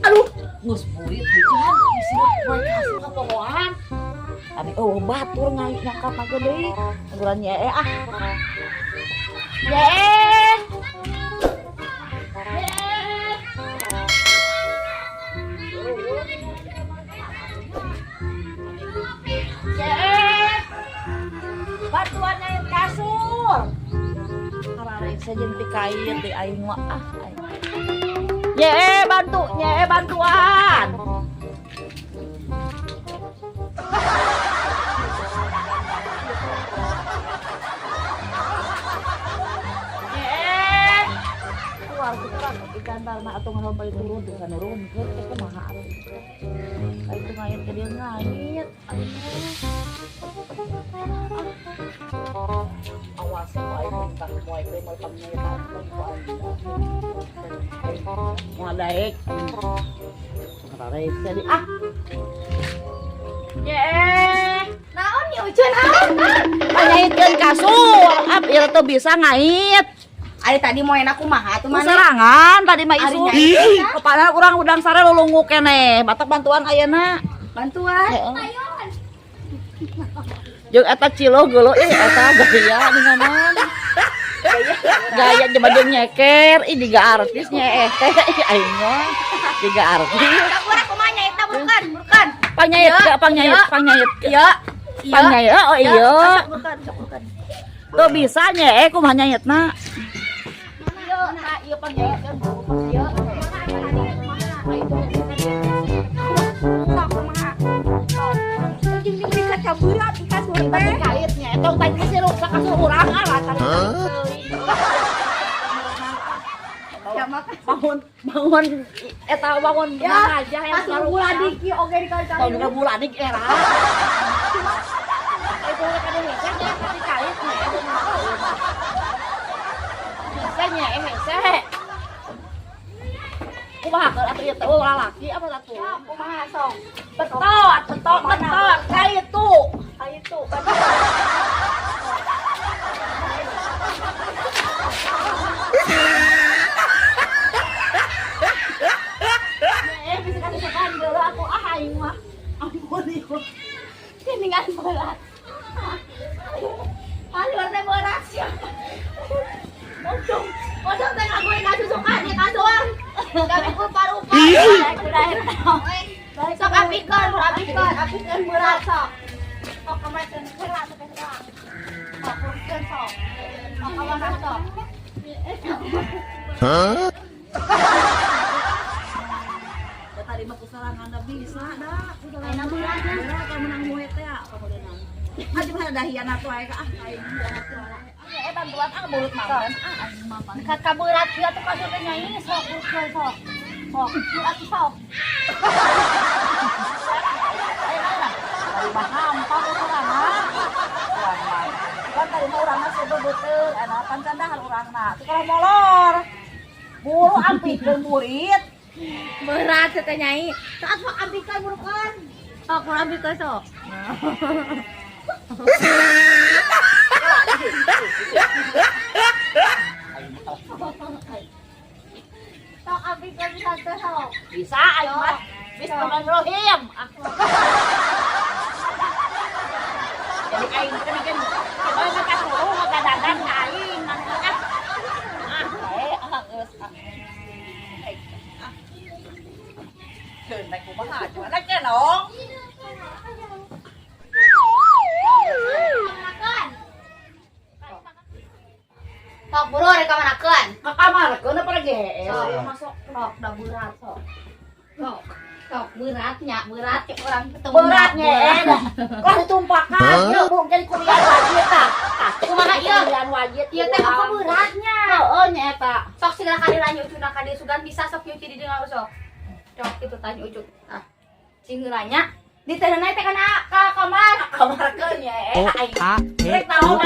Aduh, ngus buit hujan, isi kue kasih ke pohon. Tadi batur nyangkat aja deh, ukuran nyee ah. Nyee. Bantuan naik kasur. Karena saya jadi kain di aing mah ah. Bantuan. Keluar ikan tarna atau ngambil turun di sana turun itu mahal. Itu ngait ke dia ngait. Awas mau air minta mau air mau pangaitan mau daik jadi ah naon nih ujian pangaitkeun kasur ab ieu teh bisa ngait. Ari tadi mau enak kumaha tuh mana? Serangan tadi mah isu. Ari Kepala urang udang sare lulungu keneh. Batak bantuan ayeuna. Bantuan. Jeung eta cilo geuleuh eta gaya ninganan. Gaya jeung baju nyeker, diga artis nya aing mah diga artis. Urang kumaha nyaeta bukan. Panyait. Iya. Panyait. Oh iya. Bukan. Tuh bisa nya kumaha nyaetna. Iya panyait kan. Iya. Caburat ikan surut Kaitnya tong tadi kasih rusak kasih urang lah tadi. Bangun eta bangun aja yang kasur buladik ieu oge dikali-kali. Tahun buladik era. Itu kan hesenya tapi kaitnya. Hesenya hese. Kumaha keur atuh ieu teh lalaki apa satu? Kumaha sok? Betot kaitu. Bisa kasih sekan geuleuh aku aing mah. Ampun ieu. Keningan berat. Alur teh berat sia. Odong teh ngagoe kasusukan di kasur. Kami ku parupa. Sok apikeun berat sok. Sok kemarin keras sok. Sok keun sok. Sok kawan sok. Ya tadi mah kusarangan da bisa dah. Ayeuna berat na. Berat kalau menang muhe teh ya kamudeunang. Aja mah dahian atuh ae ka aing anak teh. Bantuan mulut makan. Aing mah Dekat ka berat ieu tuh kasur teh nyai sok keun sok. Sok, atuh sok. hampa kusarangan. Kan tadi mah urangna sebeuteung, ana pancandahan urangna. Teu kalau molor. Buru ampikeun murid. Berat teh nyai. Saat sok ambikeun burukan. Sok ambikeun sok. Sok ambikeun bisa teh sok. Bisa aing mah. Bismillahirrahmanirrahim. Jadi aing teh bikin kalau makan dulu makan dadan ka aing nanti kan. Geus. Naik kumaha cuman naik kenong. Sok buru rek kamanakeun. Ka kamar keun apa lagi? Sok masuk sok da berat sok. Sok beratnya cek orang ketemu. Beratnya lah ditumpakan. Ya belum jadi kuliah wajib tah. Kumaha ieu? Kuliah wajib. Ieu teh apa beratnya? Heeh nya eta. Sok segala kali lanjut cuna ka dieu sugan bisa sok nyuci di dieu sok. Cok itu tanya ujuk. Nah. Cinggeulanya di teh naik teh kana ka kamar. Kamar keun nya aing. Rek tahu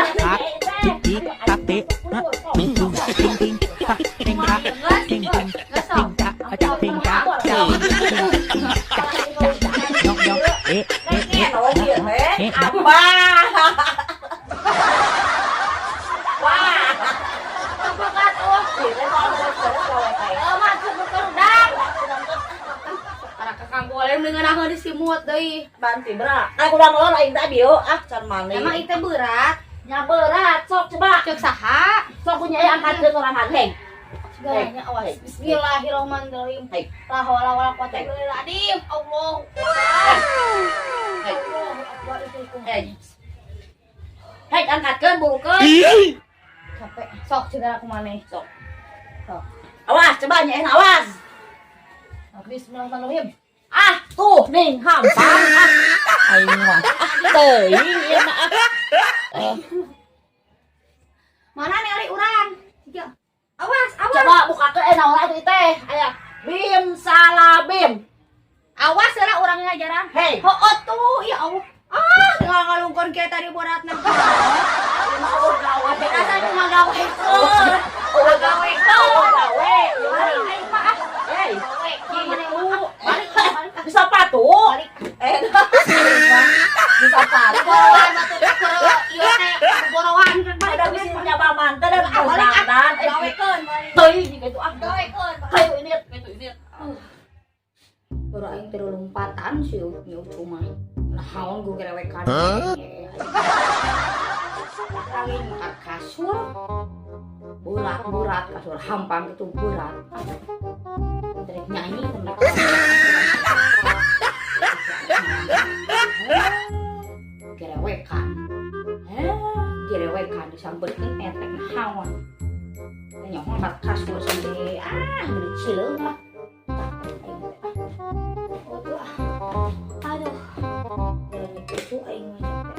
Masuk ke udang. dengan aku disimut deui. Banti berat. Aku udah ngelon aing teh bieu can mani. Emang itu berat. Nya berat sok coba. Cek saha? Sok punya angkatkeun sorangan heng. Segalanya awas. Bismillahirrahmanirrahim. Hei. La haula wala quwata illa billah. Allahu Hei. akbar. Hei. Hei angkatkeun burukeun. Capek. Sok cenah aku maneh. Sok. Awas coba nyain awas. Bismillahirrahmanirrahim. Ah tuh ning hampang aing mah teuing ieu mah Mana nih ari urang? Siga. Awas, awas. coba buka ke naon atuh teh aya bim salabim Awas lah urang ngajaran. hei Oh tuh, ya Allah. Tinggal ngalungkon kayak tadi beratna. Rasanya mah gawe. Gawe. hei Balik. bisa patu bisa patu Borowan batu ke ieu teh borowan kan balik. ada bisnya paman teh dan Gawekeun, gawekeun. teuing gitu ah Gawekeun. hayu ini Baru aing teh lompatan sih nyucu mah. Naon gue gerewekan. Angin makan kasur. Berat kasur hampang itu berat. Dari nyanyi temen. Gerewekan. Gerewekan disambeutkeun entek naon. Tanya ngangkat kasur sampai beli cileung lah. Aduh. Dari itu aing mah